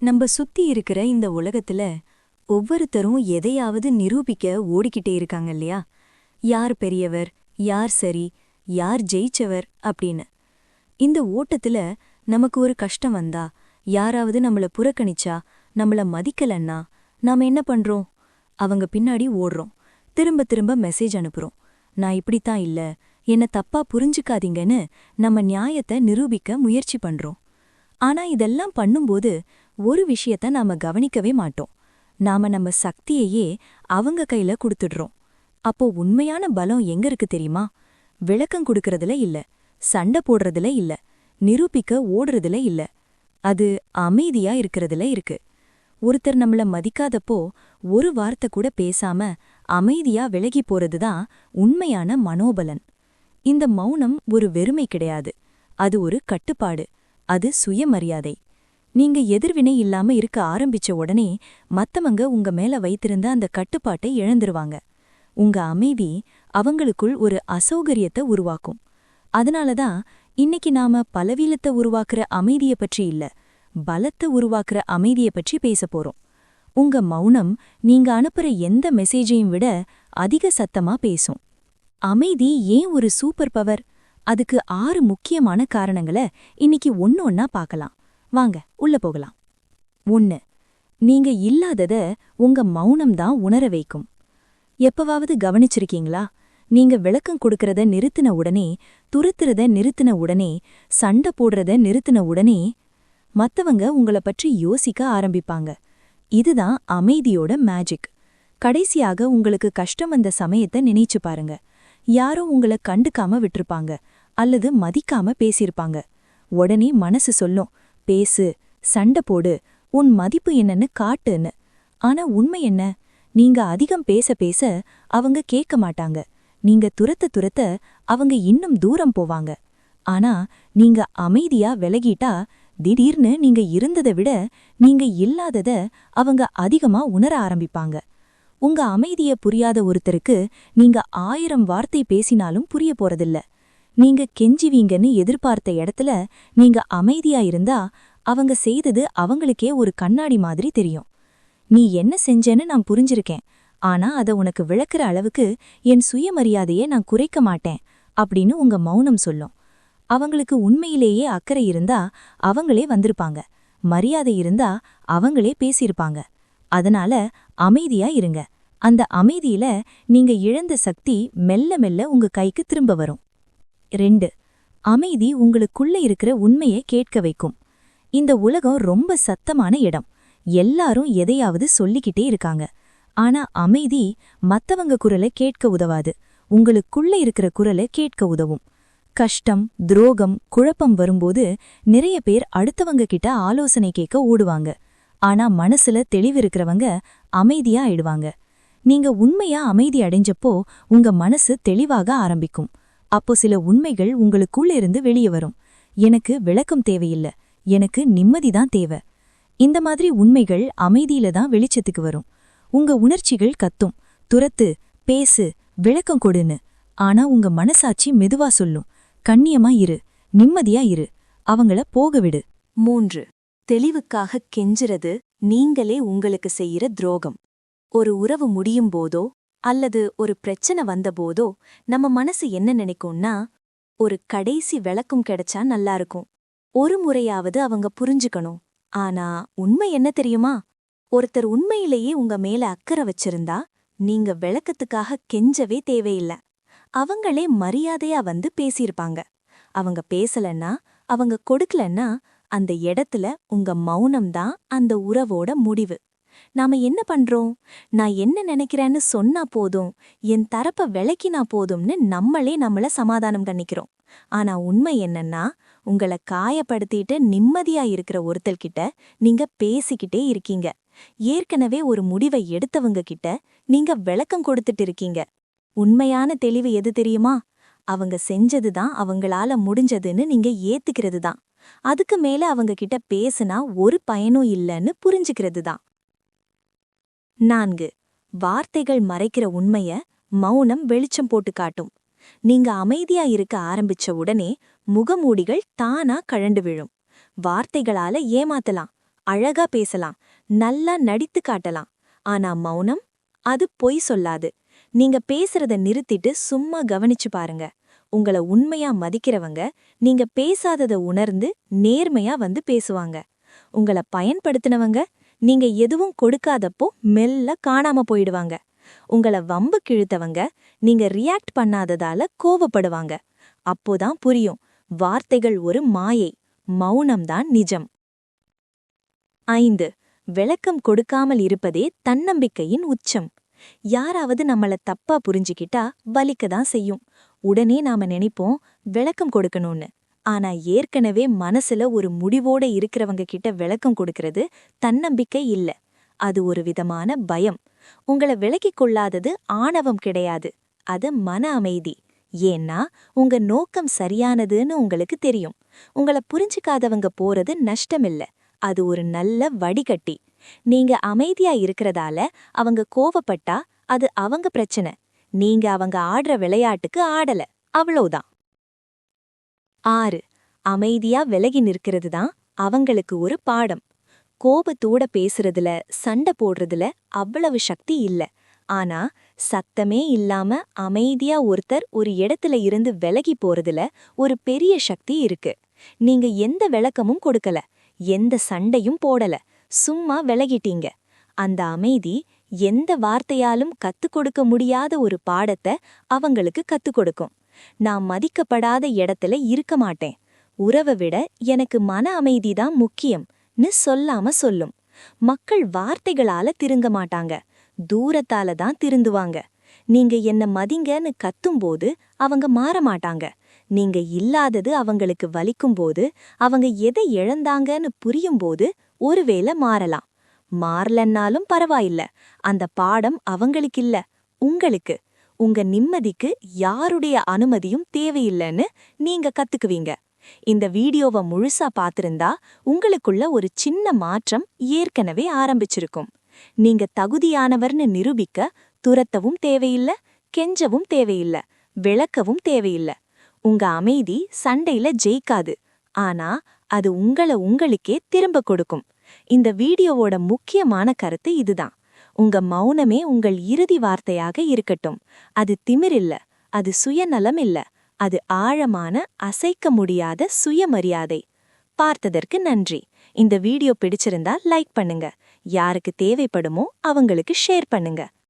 நம்ம சுத்தி இருக்கிற இந்த உலகத்துல ஒவ்வொருத்தரும் எதையாவது நிரூபிக்க ஓடிக்கிட்டே இருக்காங்க இல்லையா? யார் பெரியவர், யார் சரி, யார் ஜெயிச்சவர் அப்படின்னு. இந்த ஓட்டத்துல நமக்கு ஒரு கஷ்டம் வந்தா, யாராவது நம்மள புறக்கணிச்சா, நம்மள மதிக்கலன்னா நாம என்ன பண்றோம்? அவங்க பின்னாடி ஓடுறோம். திரும்ப திரும்ப மெசேஜ் அனுப்புறோம். நான் இப்படித்தான் இல்ல, என்ன தப்பா புரிஞ்சுக்காதீங்கன்னு நம்ம நியாயத்தை நிரூபிக்க முயற்சி பண்றோம். ஆனா இதெல்லாம் பண்ணும்போது ஒரு விஷயத்த நாம கவனிக்கவே மாட்டோம். நாம நம்ம சக்தியையே அவங்க கையில குடுத்துடுறோம். அப்போ உண்மையான பலம் எங்க இருக்கு தெரியுமா? விளக்கம் கொடுக்கறதுல இல்ல, சண்டை போடுறதுல இல்ல, நிரூபிக்க ஓடுறதுல இல்ல. அது அமைதியா இருக்கிறதுல இருக்கு. ஒருத்தர் நம்மள மதிக்காதப்போ ஒரு வார்த்தை கூட பேசாம அமைதியா விலகி போறதுதான் உண்மையான மனோபலன். இந்த மௌனம் ஒரு வெறுமை கிடையாது, அது ஒரு கட்டுப்பாடு, அது சுயமரியாதை. நீங்க எதிர்வினை இல்லாம இருக்க ஆரம்பிச்ச உடனே மத்தவங்க உங்க மேல வைத்திருந்த அந்த கட்டுப்பாட்டை இழந்துருவாங்க. உங்க அமைதி அவங்களுக்குள் ஒரு அசௌகரியத்தை உருவாக்கும். அதனாலதான் இன்னைக்கு நாம பலவீனத்தை உருவாக்குற அமைதியை பற்றி இல்ல, பலத்தை உருவாக்குற அமைதியை பற்றி பேச போறோம். உங்க மௌனம் நீங்க அனுப்புற எந்த மெசேஜையும் விட அதிக சத்தமா பேசும். அமைதி ஏன் ஒரு சூப்பர் பவர்? அதுக்கு 6 முக்கியமான காரணங்களை இன்னைக்கு ஒண்ணொன்னா பார்க்கலாம். வாங்க உள்ள போகலாம். 1. நீங்க இல்லாதத உங்க மௌனம் தான் உணர வைக்கும். எப்பவாவது கவனிச்சிருக்கீங்களா? நீங்க விளக்கம் கொடுக்கறத நிறுத்தின உடனே, துரத்துறத நிறுத்தின உடனே, சண்டை போடுறத நிறுத்தின உடனே மத்தவங்க உங்கள பற்றி யோசிக்க ஆரம்பிப்பாங்க. இதுதான் அமைதியோட மேஜிக். கடைசியாக உங்களுக்கு கஷ்டம் வந்த சமயத்தை நினைச்சு பாருங்க. யாரோ உங்கள கண்டுக்காம விட்டிருப்பாங்க அல்லது மதிக்காம பேசியிருப்பாங்க. உடனே மனசு சொல்லும், பேசு, சண்டை போடு, உன் மதிப்பு என்னன்னு காட்டுன்னு. ஆனா உண்மை என்ன? நீங்க அதிகம் பேச பேச அவங்க கேட்க மாட்டாங்க. நீங்க துரத்த துரத்த அவங்க இன்னும் தூரம் போவாங்க. ஆனா நீங்க அமைதியா விலகிட்டா திடீர்னு நீங்க இருந்ததை விட நீங்க இல்லாதத அவங்க அதிகமா உணர ஆரம்பிப்பாங்க. உங்க அமைதிய புரியாத ஒருத்தருக்கு நீங்க 1000 வார்த்தை பேசினாலும் புரிய போறதில்ல. நீங்க கெஞ்சுவீங்கன்னு எதிர்பார்த்த இடத்துல நீங்க அமைதியா இருந்தா அவங்க செய்தது அவங்களுக்கே ஒரு கண்ணாடி மாதிரி தெரியும். நீ என்ன செஞ்சேன்னு நான் புரிஞ்சிருக்கேன், ஆனா அத உனக்கு விளக்குற அளவுக்கு என் சுயமரியாதையை நான் குறைக்க மாட்டேன் அப்படின்னு உங்க மௌனம் சொல்லும். அவங்களுக்கு உண்மையிலேயே அக்கறை இருந்தா அவங்களே வந்திருப்பாங்க, மரியாதை இருந்தா அவங்களே பேசியிருப்பாங்க. அதனால அமைதியா இருங்க. அந்த அமைதியில நீங்க இழந்த சக்தி மெல்ல மெல்ல உங்க கைக்கு திரும்ப வரும். 2. அமைதி உங்களுக்குள்ள இருக்கிற உண்மையை கேட்க வைக்கும். இந்த உலகம் ரொம்ப சத்தமான இடம். எல்லாரும் எதையாவது சொல்லிக்கிட்டே இருக்காங்க. ஆனா அமைதி மத்தவங்க குரலை கேட்க உதவாது, உங்களுக்குள்ள இருக்கிற குரலை கேட்க உதவும். கஷ்டம், துரோகம், குழப்பம் வரும்போது நிறைய பேர் அடுத்தவங்க கிட்ட ஆலோசனை கேட்க ஓடுவாங்க. ஆனா மனசுல தெளிவிருக்கிறவங்க அமைதியா ஆயிடுவாங்க. நீங்க உண்மையா அமைதி அடைஞ்சப்போ உங்க மனசு தெளிவாக ஆரம்பிக்கும். அப்போ சில உண்மைகள் உங்களுக்குள்ள இருந்து வெளியே வரும். எனக்கு விளக்கம் தேவையில்ல, எனக்கு நிம்மதிதான் தேவை. இந்த மாதிரி உண்மைகள் அமைதியில தான் வெளிச்சத்துக்கு வரும். உங்க உணர்ச்சிகள் கத்தும், துரத்து, பேசு, விளக்கம் கொடுன்னு. ஆனா உங்க மனசாட்சி மெதுவா சொல்லும், கண்ணியமா இரு, நிம்மதியா இரு, அவங்கள போக விடு. 3. தெளிவுக்காக கெஞ்சுறது நீங்களே உங்களுக்கு செய்யற துரோகம். ஒரு உறவு முடியும் போதோ அல்லது ஒரு பிரச்சனை வந்தபோதோ நம்ம மனசு என்ன நினைக்கும்னா, ஒரு கடைசி விளக்கம் கிடைச்சா நல்லா இருக்கும், ஒரு முறையாவது அவங்க புரிஞ்சுக்கணும். ஆனா உண்மை என்ன தெரியுமா? ஒருத்தர் உண்மையிலேயே உங்க மேல அக்கறை வச்சிருந்தா நீங்க விளக்கத்துக்காக கெஞ்சவே தேவையில்ல. அவங்களே மரியாதையா வந்து பேசியிருப்பாங்க. அவங்க பேசலன்னா, அவங்க கொடுக்கலன்னா அந்த இடத்துல உங்க மௌனம்தான் அந்த உறவோட முடிவு. நாம என்ன பண்றோம்? நான் என்ன நினைக்கிறேன்னு சொன்னா போதும், என் தரப்ப விளக்கினா போதும்னு நம்மளே நம்மள சமாதானம் பண்ணிக்கிறோம். ஆனா உண்மை என்னன்னா, உங்கள காயப்படுத்திட்டு நிம்மதியா இருக்கிற ஒருத்தர்கிட்ட நீங்க பேசிக்கிட்டே இருக்கீங்க. ஏற்கனவே ஒரு முடிவை எடுத்தவங்க கிட்ட நீங்க விளக்கம் கொடுத்துட்டு இருக்கீங்க. உண்மையான தெளிவு எது தெரியுமா? அவங்க செஞ்சதுதான் அவங்களால முடிஞ்சதுன்னு நீங்க ஏத்துக்கிறது தான். அதுக்கு மேல அவங்க கிட்ட பேசுனா ஒரு பயனும் இல்லைன்னு புரிஞ்சுக்கிறது தான். 4. வார்த்தைகள் மறைக்கிற உண்மைய மௌனம் வெளிச்சம் போட்டு காட்டும். நீங்க அமைதியா இருக்க ஆரம்பிச்ச உடனே முகமூடிகள் தானா கழண்டு விழும். வார்த்தைகளால ஏமாத்தலாம், அழகா பேசலாம், நல்லா நடித்து காட்டலாம். ஆனா மௌனம், அது பொய் சொல்லாது. நீங்க பேசுறத நிறுத்திட்டு சும்மா கவனிச்சு பாருங்க. உங்கள உண்மையா மதிக்கிறவங்க நீங்க பேசாதத உணர்ந்து நேர்மையா வந்து பேசுவாங்க. உங்கள பயன்படுத்தினவங்க நீங்க எதுவும் கொடுக்காதப்போ மெல்ல காணாம போயிடுவாங்க. உங்கள வம்பு கிழித்தவங்க நீங்க ரியாக்ட் பண்ணாததால கோவப்படுவாங்க. அப்போதான் புரியும், வார்த்தைகள் ஒரு மாயை, மௌனம்தான் நிஜம். 5. விளக்கம் கொடுக்காமல் இருப்பதே தன்னம்பிக்கையின் உச்சம். யாராவது நம்மள தப்பா புரிஞ்சுக்கிட்டா வலிக்கதான் செய்யும். உடனே நாம நினைப்போம் விளக்கம் கொடுக்கணும்னு. ஆனா ஏற்கனவே மனசுல ஒரு முடிவோட இருக்கிறவங்க கிட்ட விளக்கம் கொடுக்கறது தன்னம்பிக்கை இல்ல, அது ஒரு விதமான பயம். உங்கள விலக்கிக் கொள்ளாதது ஆணவம் கிடையாது, அது மன அமைதி. ஏன்னா உங்க நோக்கம் சரியானதுன்னு உங்களுக்கு தெரியும். உங்கள புரிஞ்சுக்காதவங்க போறது நஷ்டமில்ல, அது ஒரு நல்ல வடிகட்டி. நீங்க அமைதியா இருக்கறதால அவங்க கோவப்பட்டா அது அவங்க பிரச்சனை. நீங்க அவங்க ஆடுற விளையாட்டுக்கு ஆடல, அவ்வளவுதான். 6. அமைதியா விலகி நிற்கிறது தான் அவங்களுக்கு ஒரு பாடம். கோபத்தோட பேசுறதுல, சண்டை போடுறதுல அவ்வளவு சக்தி இல்ல. ஆனா சத்தமே இல்லாம அமைதியா ஒருத்தர் ஒரு இடத்துல இருந்து விலகி போறதுல ஒரு பெரிய சக்தி இருக்கு. நீங்க எந்த விளக்கமும் கொடுக்கல, எந்த சண்டையும் போடல, சும்மா விலகிட்டீங்க. அந்த அமைதி எந்த வார்த்தையாலும் கத்துக் கொடுக்க முடியாத ஒரு பாடத்தை அவங்களுக்கு கத்துக் கொடுக்கும். நான் மதிக்கப்படாத இடத்துல இருக்க மாட்டேன், உறவை விட எனக்கு மன அமைதிதான் முக்கியம்னு சொல்லாம சொல்லும். மக்கள் வார்த்தைகளால திருங்க மாட்டாங்க, தூரத்தால தான் திருந்துவாங்க. நீங்க என்ன மதிங்கன்னு கத்தும்போது அவங்க மாற மாட்டாங்க. நீங்க இல்லாதது அவங்களுக்கு வலிக்கும்போது, அவங்க எதை இழந்தாங்கன்னு புரியும்போது ஒருவேளை மாறலாம். மாறலன்னாலும் பரவாயில்ல, அந்த பாடம் அவங்களுக்கில்ல, உங்களுக்கு. உங்க நிம்மதிக்கு யாருடைய அனுமதியும் தேவையில்லைன்னு நீங்க கத்துக்குவீங்க. இந்த வீடியோவை முழுசா பார்த்திருந்தா உங்களுக்குள்ள ஒரு சின்ன மாற்றம் ஏற்கனவே ஆரம்பிச்சிருக்கும். நீங்க தகுதியானவர்னு நிரூபிக்க துரத்தவும் தேவையில்ல, கெஞ்சவும் தேவையில்ல, விளக்கவும் தேவையில்ல. உங்க அமைதி சண்டையில ஜெயிக்காது, ஆனா அது உங்களுக்கே திரும்ப கொடுக்கும். இந்த வீடியோவோட முக்கியமான கருத்து இதுதான். உங்க மௌனமே உங்கள் இறுதி வார்த்தையாக இருக்கட்டும். அது திமிரில்ல, அது சுயநலம் இல்ல, அது ஆழமான அசைக்க முடியாத சுயமரியாதை. பார்த்ததற்கு நன்றி. இந்த வீடியோ பிடிச்சிருந்தா லைக் பண்ணுங்க. யாருக்கு தேவைப்படுமோ அவங்களுக்கு ஷேர் பண்ணுங்க.